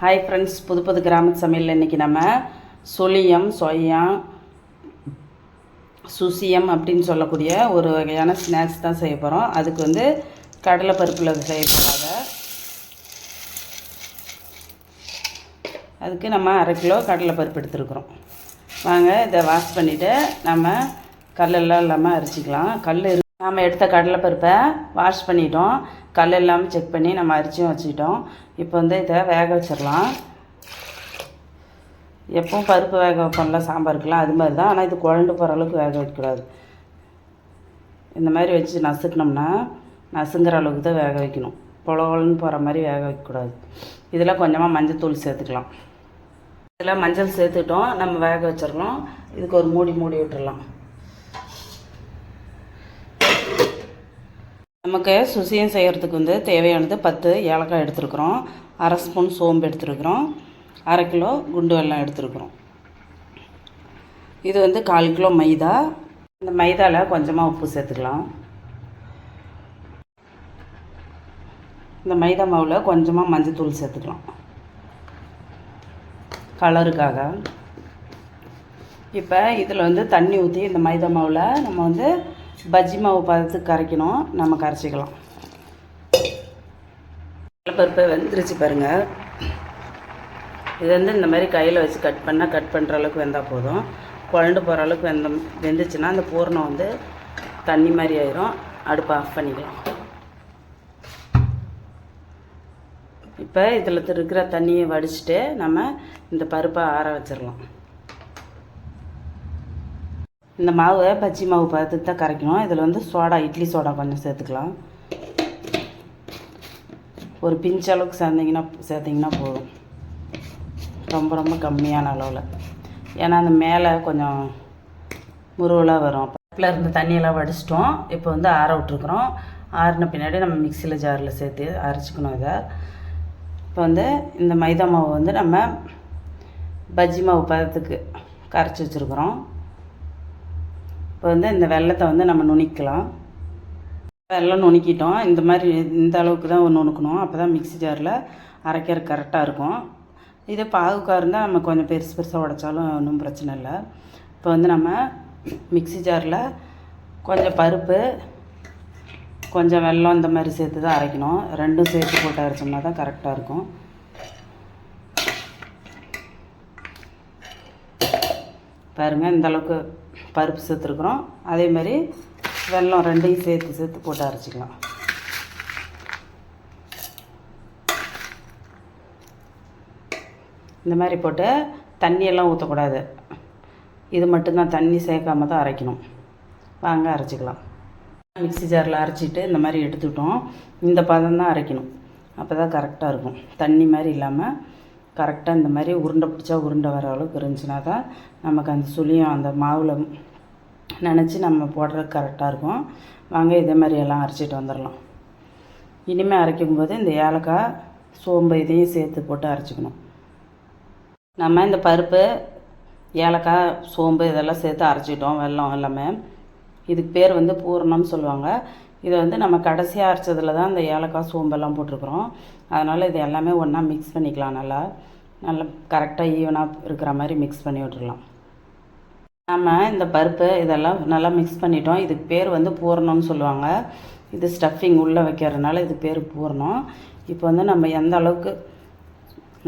Hi friends, புது புது கிராம சமையல். இன்றைக்கி நம்ம சொலியம், சொயம், சுசியம் அப்படின்னு சொல்லக்கூடிய ஒரு வகையான ஸ்நாக்ஸ் தான் செய்ய போகிறோம். அதுக்கு வந்து கடலைப்பருப்பில் செய்ய போகிறாங்க. அதுக்கு நம்ம 1/2 கிலோ கடலைப்பருப்பு எடுத்துருக்குறோம். வாங்க இதை வாஷ் பண்ணிவிட்டு நம்ம கல்லெல்லாம் இல்லாமல் அரிச்சிக்கலாம். நாம் எடுத்த கடலைப்பருப்பை வாஷ் பண்ணிட்டோம். கல் இல்லாமல் செக் பண்ணி நம்ம அரிச்சியும் வச்சுக்கிட்டோம். இப்போ வந்து இதை வேக வச்சிடலாம். எப்பவும் பருப்பு வேக வைப்போம்ல சாம்பாருக்குலாம், அது மாதிரி தான். ஆனால் இது குழண்டு போகிற அளவுக்கு வேக வைக்கக்கூடாது. இந்த மாதிரி வச்சு நசுக்கினோம்னா நசுங்கிற அளவுக்கு தான் வேக வைக்கணும். பொலன்னு போகிற மாதிரி வேக வைக்கக்கூடாது. இதில் கொஞ்சமாக மஞ்சள் தூள் சேர்த்துக்கலாம். இதில் மஞ்சள் சேர்த்துட்டோம். நம்ம வேக வச்சிடலாம். இதுக்கு ஒரு மூடி விட்டுடலாம். நமக்கு சுசியம் செய்கிறதுக்கு வந்து தேவையானது 10 ஏலக்காய் எடுத்துருக்குறோம், 1/2 ஸ்பூன் சோம்பு எடுத்துருக்குறோம், 1/2 கிலோ குண்டு வெல்லம் எடுத்துருக்குறோம். இது வந்து 1/4 கிலோ மைதா. இந்த மைதாவில் கொஞ்சமாக உப்பு சேர்த்துக்கலாம். இந்த மைதா மாவில் கொஞ்சமாக மஞ்சத்தூள் சேர்த்துக்கலாம் கலருக்காக. இப்போ இதில் வந்து தண்ணி ஊற்றி இந்த மைதா மாவில் நம்ம வந்து பஜ்ஜி மாவு பதத்துக்கு கரைக்கணும். நம்ம கரைச்சிக்கலாம். கடலைப்பருப்பை வெந்துருச்சு பாருங்கள். இது வந்து இந்த மாதிரி கையில் வச்சு கட் பண்ணுற அளவுக்கு வெந்தால் போதும். குழண்டு போகிற அளவுக்கு வெந்துச்சுன்னா அந்த பூரணம் வந்து தண்ணி மாதிரி ஆயிரும். அடுப்பை ஆஃப் பண்ணிக்கலாம். இப்போ இதில் இருக்கிற தண்ணியை வடிச்சிட்டு நம்ம இந்த பருப்பை ஆற வச்சிடலாம். இந்த மாவை பஜ்ஜி மாவு பதத்துக்கு தான் கரைக்கணும். இதில் வந்து சோடா, இட்லி சோடா கொஞ்சம் சேர்த்துக்கலாம். ஒரு பிஞ்ச் அளவுக்கு சேர்த்திங்கன்னா போதும். ரொம்ப கம்மியான அளவில். ஏன்னா அந்த மேலே கொஞ்சம் முருவலாக வரும். பருப்பில் இருந்த தண்ணியெல்லாம் வடிச்சிட்டோம். இப்போ வந்து ஆற விட்ருக்குறோம். ஆறின பின்னாடி நம்ம மிக்சியில் ஜாரில் சேர்த்து அரைச்சிக்கணும். இதை இப்போ வந்து இந்த மைதா மாவு வந்து நம்ம பஜ்ஜி மாவு பதத்துக்கு கரைச்சி வச்சுருக்குறோம். இப்போ வந்து இந்த வெல்லத்தை வந்து நம்ம நுணிக்கலாம். வெல்லம் நுணுக்கிட்டோம். இந்த அளவுக்கு தான் நுணுக்கணும். அப்போ தான் மிக்ஸி ஜாரில் அரைக்கிற கரெக்டாக இருக்கும். இதே பாகுக்காக இருந்தால் நம்ம கொஞ்சம் பெருசாக உடைச்சாலும் ஒன்றும் பிரச்சனை இல்லை. இப்போ வந்து நம்ம மிக்ஸி ஜாரில் கொஞ்சம் பருப்பு, கொஞ்சம் வெல்லம் இந்த மாதிரி சேர்த்து தான் அரைக்கணும். ரெண்டும் சேர்த்து போட்டு அரைச்சோம்னா தான் கரெக்டாக இருக்கும். பாருங்கள், இந்த அளவுக்கு பருப்பு சேர்த்துருக்குறோம். அதேமாதிரி வெல்லம் ரெண்டையும் சேர்த்து போட்டு அரைச்சிக்கலாம். இந்த மாதிரி போட்டு தண்ணியெல்லாம் ஊற்றக்கூடாது. இது மட்டும்தான் தண்ணி சேர்க்காம தான் அரைக்கணும். வாங்க அரைச்சிக்கலாம். மிக்ஸி ஜாரில் அரைச்சிட்டு இந்த மாதிரி எடுத்துக்கிட்டோம். இந்த பதம் தான் அரைக்கணும். அப்போ தான் கரெக்டாக இருக்கும். தண்ணி மாதிரி இல்லாமல் கரெக்டாக இந்த மாதிரி உருண்டை பிடிச்சா உருண்டை வர அளவுக்கு இருந்துச்சுன்னா தான் நமக்கு அந்த சுளியம் அந்த மாவில் நினச்சி நம்ம போடுறதுக்கு கரெக்டாக இருக்கும். வாங்க இதே மாதிரி எல்லாம் அரைச்சிட்டு வந்துடலாம். இனிமேல் அரைக்கும்போது இந்த ஏலக்காய், சோம்பு இதையும் சேர்த்து போட்டு அரைச்சிக்கணும். நம்ம இந்த பருப்பு, ஏலக்காய், சோம்பு இதெல்லாம் சேர்த்து அரைச்சிட்டோம். வெல்லம் எல்லாமே. இதுக்கு பேர் வந்து பூரணம்னு சொல்லுவாங்க. இதை வந்து நம்ம கடைசியாக அரைச்சதில் தான் இந்த ஏலக்காய், சோம்பெல்லாம் போட்டிருக்குறோம். அதனால் இது எல்லாமே ஒன்றா மிக்ஸ் பண்ணிக்கலாம். நல்லா கரெக்டாக ஈவனாக இருக்கிற மாதிரி மிக்ஸ் பண்ணி விட்டுடலாம். நம்ம இந்த பருப்பு இதெல்லாம் நல்லா மிக்ஸ் பண்ணிட்டோம். இதுக்கு பேர் வந்து பூரணம்னு சொல்லுவாங்க. இது ஸ்டஃபிங் உள்ளே வைக்கிறதுனால இது பேர் பூரணம். இப்போ வந்து நம்ம எந்த அளவுக்கு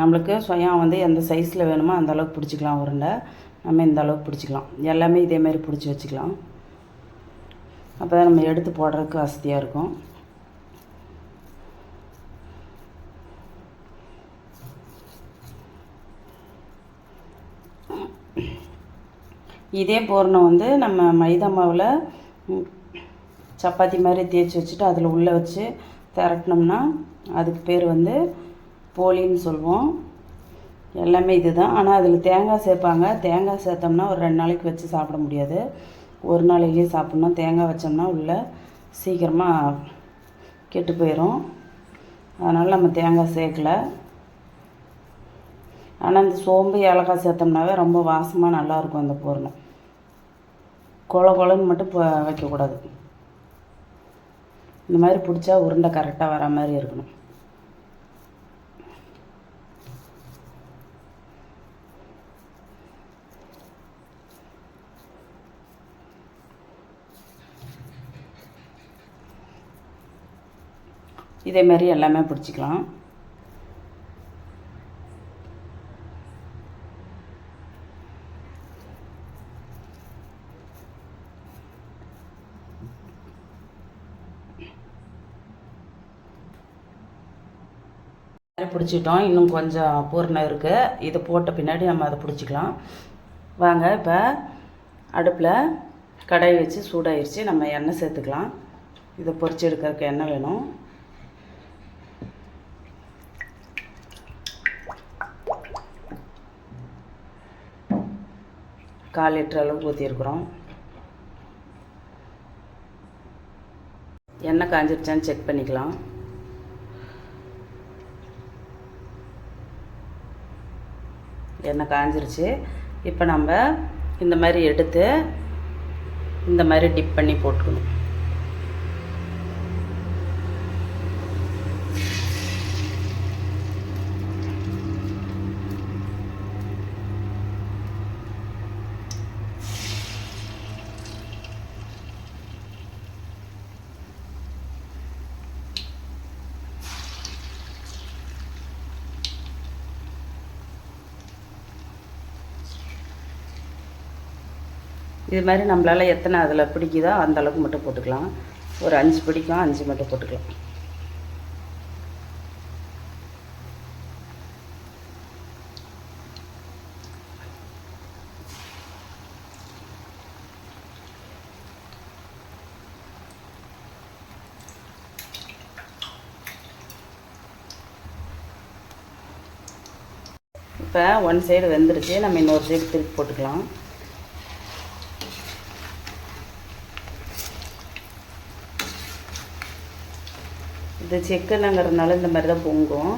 நம்மளுக்கு சுயம் வந்து எந்த சைஸில் வேணுமோ அந்த அளவுக்கு பிடிச்சிக்கலாம். உருண்டை நம்ம இந்த அளவுக்கு பிடிச்சிக்கலாம். எல்லாமே இதேமாரி பிடிச்சி வச்சுக்கலாம். அப்போ தான் நம்ம எடுத்து போடுறதுக்கு வசதியாக இருக்கும். இதே பூரணம் வந்து நம்ம மைதா மாவில் சப்பாத்தி மாதிரி தேய்ச்சி வச்சுட்டு அதில் உள்ளே வச்சு திரட்டினோம்னா அதுக்கு பேர் வந்து போலின்னு சொல்லுவோம். எல்லாமே இது தான். ஆனால் அதில் தேங்காய் சேர்ப்பாங்க. தேங்காய் சேர்த்தோம்னா ஒரு 2 நாளைக்கு வச்சு சாப்பிட முடியாது. ஒரு நாளையிலேயே சாப்பிட்ணும். தேங்காய் வச்சோம்னா உள்ளே சீக்கிரமாக கெட்டு போயிடும். அதனால் நம்ம தேங்காய் சேர்க்கலை. ஆனால் இந்த சோம்பு, ஏலக்காய் சேர்த்தோம்னாவே ரொம்ப வாசமாக நல்லாயிருக்கும். இந்த பூரணம் கொலன்னு மட்டும் வைக்கக்கூடாது. இந்த மாதிரி பிடிச்சா உருண்டை கரெக்டாக வர மாதிரி இருக்கணும். இதே மாதிரி எல்லாமே பிடிச்சிக்கலாம். பிடிச்சிட்டோம். இன்னும் கொஞ்சம் பூர்ணம் இருக்குது. இது போட்ட பின்னாடி நம்ம அதை பிடிச்சிக்கலாம். வாங்க இப்போ அடுப்பில் கடாய் வச்சு சூடாயிருச்சு. நம்ம எண்ணெய் சேர்த்துக்கலாம். இதை பொரிச்சு எடுக்கிறதுக்கு எண்ணெய் வேணும். கால் லிட்டர் அளவுக்கு ஊற்றிருக்குறோம். எண்ணெய் காஞ்சிருச்சான்னு செக் பண்ணிக்கலாம். எண்ணெய் காஞ்சிருச்சு. இப்போ நம்ம இந்த மாதிரி எடுத்து இந்த மாதிரி டிப் பண்ணி போட்டுக்கணும். இது மாதிரி நம்மளால் எத்தனை அதில் பிடிக்குதோ அந்த அளவுக்கு மட்டும் போட்டுக்கலாம். ஒரு 5 பிடிக்கும், 5 மட்டும் போட்டுக்கலாம். இப்போ ஒன் சைடு வெந்துருச்சு. நம்ம இன்னொரு சைடு திருப்பி போட்டுக்கலாம். இது செக்குனங்கிறதுனால இந்த மாதிரி தான் பொங்கும்.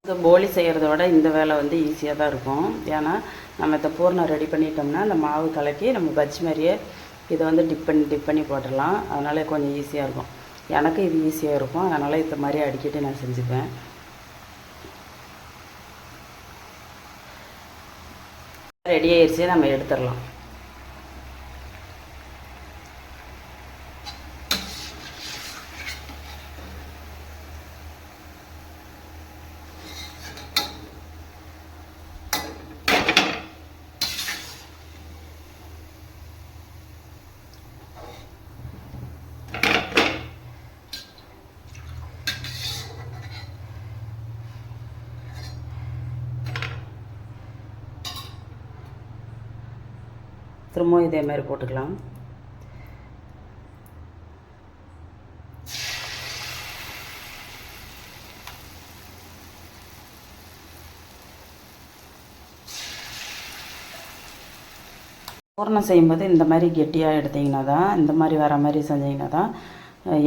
இந்த போலி செய்கிறத விட இந்த வேலை வந்து ஈஸியாக தான் இருக்கும். ஏன்னா நம்ம இந்த பூர்ணம் ரெடி பண்ணிட்டோம்னா அந்த மாவு கலக்கி நம்ம பஜ்ஜி மாதிரியே இதை வந்து டிப் பண்ணி போட்டுடலாம். அதனால் கொஞ்சம் ஈஸியாக இருக்கும். எனக்கு இது ஈஸியாக இருக்கும். அதனால் இந்த மாதிரி அடிக்கடி நான் செஞ்சுப்பேன். ரெடி ஆயிடுச்சு. நம்ம எடுத்துடலாம். திரும்பவும் இதே மாதிரி போட்டுக்கலாம். பூர்ணம் செய்யும்போது இந்த மாதிரி கெட்டியாக எடுத்திங்கன்னா தான், இந்த மாதிரி வர மாதிரி செஞ்சிங்கன்னா தான்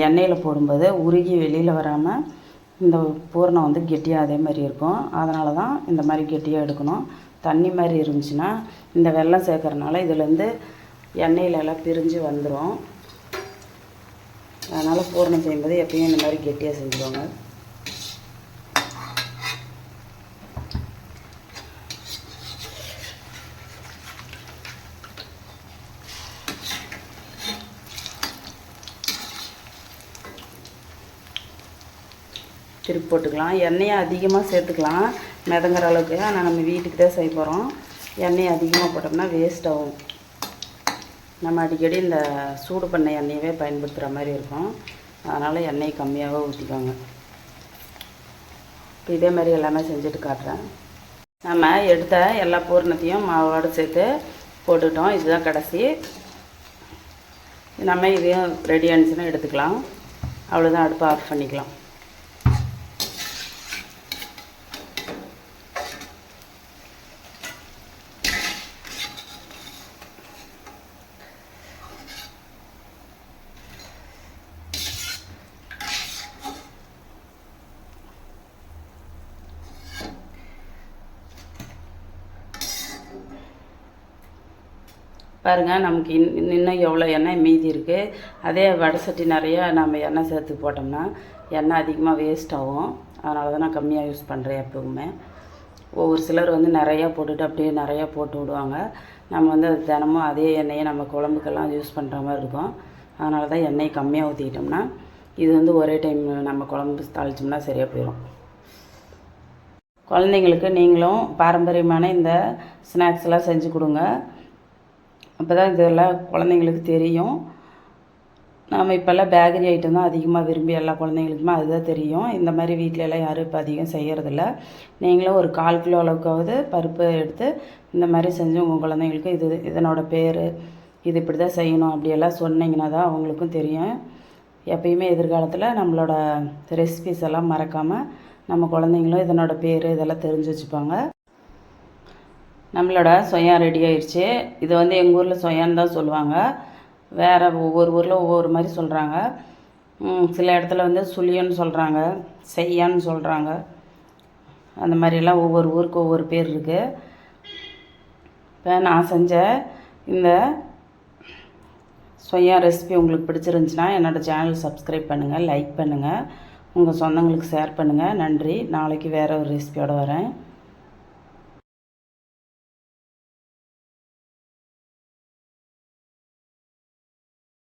எண்ணெயில் போடும்போது உருகி வெளியில் வராமல் இந்த பூர்ணம் வந்து கெட்டியாக அதே மாதிரி இருக்கும். அதனால தான் இந்த மாதிரி கெட்டியாக எடுக்கணும். தண்ணி மாதிரி இருந்துச்சுன்னா இந்த வெல்லம் சேர்க்கறனால இதுலேருந்து எண்ணெயிலெல்லாம் பிரிஞ்சு வந்துடும். அதனால் பூர்ணம் செய்யும்போது எப்பயும் இந்த மாதிரி கெட்டியாக செஞ்சுக்கோங்க. திருப்பி போட்டுக்கலாம். எண்ணெயை அதிகமாக சேர்த்துக்கலாம் மிதங்குற அளவுக்கு. ஆனால் நம்ம வீட்டுக்கு தான் செய்ய போகிறோம். எண்ணெயை அதிகமாக போட்டோம்னா வேஸ்ட் ஆகும். நம்ம அடிக்கடி இந்த சூடு பண்ண எண்ணெயவே பயன்படுத்துகிற மாதிரி இருக்கும். அதனால் எண்ணெய் கம்மியாகவே ஊற்றிக்கோங்க. இப்போ இதே மாதிரி எல்லாமே செஞ்சுட்டு காட்டுறேன். நம்ம எடுத்த எல்லா பூர்ணத்தையும் மாவோடு சேர்த்து போட்டுட்டோம். இதுதான் கடைசி. நம்ம இதையும் ரெடி ஆனிச்சுன்னா எடுத்துக்கலாம். அவ்வளோதான். அடுப்பை ஆஃப் பண்ணிக்கலாம். பாருங்கள், நமக்கு இன்னும் எவ்வளோ எண்ணெய் மீதி இருக்குது. அதே வடை சட்டி நிறையா நம்ம எண்ணெய் சேர்த்து போட்டோம்னா எண்ணெய் அதிகமாக வேஸ்ட் ஆகும். அதனால தான் நான் கம்மியாக யூஸ் பண்ணுறேன் எப்பவுமே. ஒவ்வொரு சிலர் வந்து நிறையா போட்டுட்டு அப்படியே நிறையா போட்டு விடுவாங்க. நம்ம வந்து அது தினமும் அதே எண்ணெயை நம்ம குழம்புக்கெல்லாம் யூஸ் பண்ணுற மாதிரி இருக்கும். அதனால தான் எண்ணெய் கம்மியாக ஊற்றிக்கிட்டோம்னா இது வந்து ஒரே டைம் நம்ம குழம்பு தாளித்தோம்னா சரியாக போயிடும். குழந்தைங்களுக்கு நீங்களும் பாரம்பரியமான இந்த ஸ்நாக்ஸ்லாம் செஞ்சு கொடுங்க. அப்போ தான் இதெல்லாம் குழந்தைங்களுக்கு தெரியும். நாம் இப்போல்லாம் பேக்கரி ஐட்டம் தான் அதிகமாக விரும்பி எல்லா குழந்தைங்களுக்குமே அதுதான் தெரியும். இந்த மாதிரி வீட்டிலலாம் யாரும் இப்போ அதிகம் செய்கிறதில்ல. நீங்களும் ஒரு 1/4 கிலோ அளவுக்காவது பருப்பு எடுத்து இந்த மாதிரி செஞ்சு உங்கள் குழந்தைங்களுக்கு இதனோட பேர் இது இப்படி தான் செய்யணும் அப்படியெல்லாம் சொன்னீங்கன்னா தான் அவங்களுக்கும் தெரியும். எப்பயுமே எதிர்காலத்தில் நம்மளோட ரெசிபிஸ் எல்லாம் மறக்காமல் நம்ம குழந்தைங்களும் இதனோட பேர் இதெல்லாம் தெரிஞ்சு வச்சுப்பாங்க. நம்மளோட சொயா ரெடி ஆயிடுச்சு. இது வந்து எங்கள் ஊரில் சொயான்னு தான் சொல்லுவாங்க. வேறு ஒவ்வொரு ஊரில் ஒவ்வொரு மாதிரி சொல்கிறாங்க. சில இடத்துல வந்து சுழியன்னு சொல்கிறாங்க, செய்யான்னு சொல்கிறாங்க. அந்த மாதிரிலாம் ஒவ்வொரு ஊருக்கு ஒவ்வொரு பேர் இருக்குது. இப்போ நான் செஞ்ச இந்த சொயா ரெசிபி உங்களுக்கு பிடிச்சிருந்துச்சுன்னா என்னோடய சேனல் சப்ஸ்கிரைப் பண்ணுங்கள், லைக் பண்ணுங்கள், உங்கள் சொந்தங்களுக்கு ஷேர் பண்ணுங்கள். நன்றி. நாளைக்கு வேறு ஒரு ரெசிபியோடு வரேன்.